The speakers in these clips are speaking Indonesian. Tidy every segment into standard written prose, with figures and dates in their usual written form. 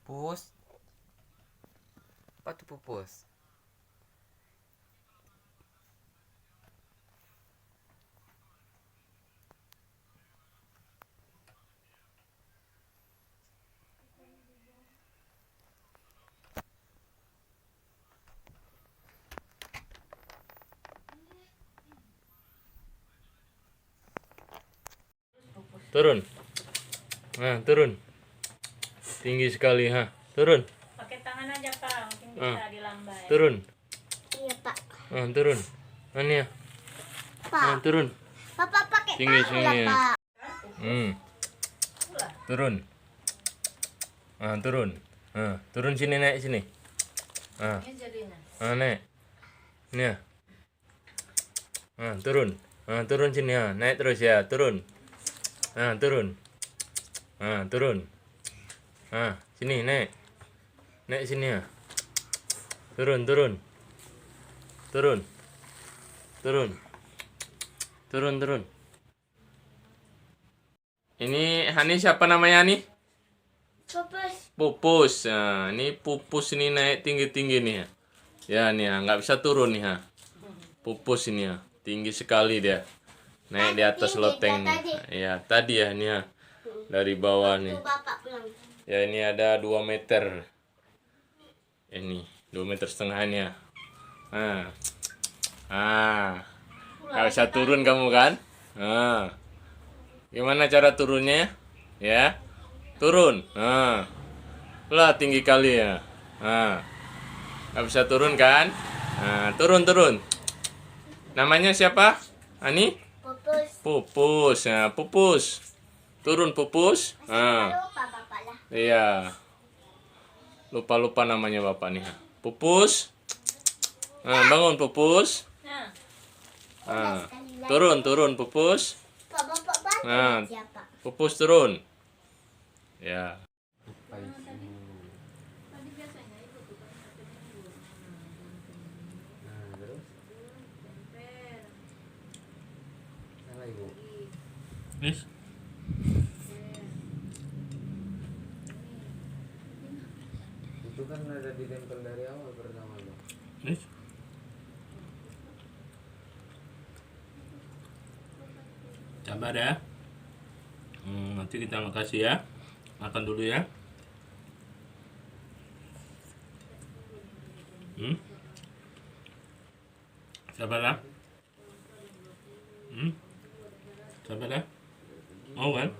Pupus. Apa tuh pupus? Turun. Nah, turun. Tinggi sekali, ha. Turun. Pakai tangan aja, Pak. Mungkin bisa dilambai. Turun. Iya, Pak. Turun. Mana ya? Pak. Turun. Papa pakai Tinggi tangan sini lah, ya. Pak. Turun. Turun. Turun sini, naik sini. Ini jadinya. Naik. Ini ya. Turun. Turun sini ya. Naik terus ya. Turun. Turun. Turun. Sini naik. Naik sini ya. Turun, turun. Turun. Turun. Turun, turun. Ini Hani siapa namanya nih? Pupus. Pupus. Nah, ini Pupus ini naik tinggi-tinggi nih ya. Ya nih ya, nggak bisa turun nih ya. Pupus ini ya, tinggi sekali dia. Naik di atas Tinggi, loteng nih. tadi. Ya, tadi ya nih ya. Dari bawah nih. Tuh Bapak pulang. Ya ini ada 2 meter. Ini 2,5 meter ini ya. Nggak bisa turun kamu kan? Gimana cara turunnya? Ya, turun. Lah tinggi kali ya. Nggak bisa turun kan? Turun turun. Namanya siapa? Ani? Pupus. Pupus. Nah, Pupus. Turun Pupus. Lupa Bapak lah. Iya. Lupa namanya bapak nih. Pupus. Bangun Pupus. Nah, Turun Pupus. Pak, Bapak bantu Nah. siapa? Pupus turun. Ya. tadi biasanya itu tuh kan satu minggu. Terus Temper. salah ibu. Nis. Itu kan ada ditempel dari awal pertama lo. Nis. Sabar ya. Nanti kita makasih ya. Makan dulu ya. Sabar ya. Sabar ya. Mau kan?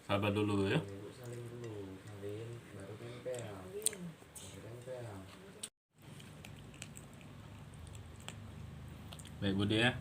Sabar dulu ya. Ibu salin dulu, salin baru tempel. Baru tempel. Baik Budi ya.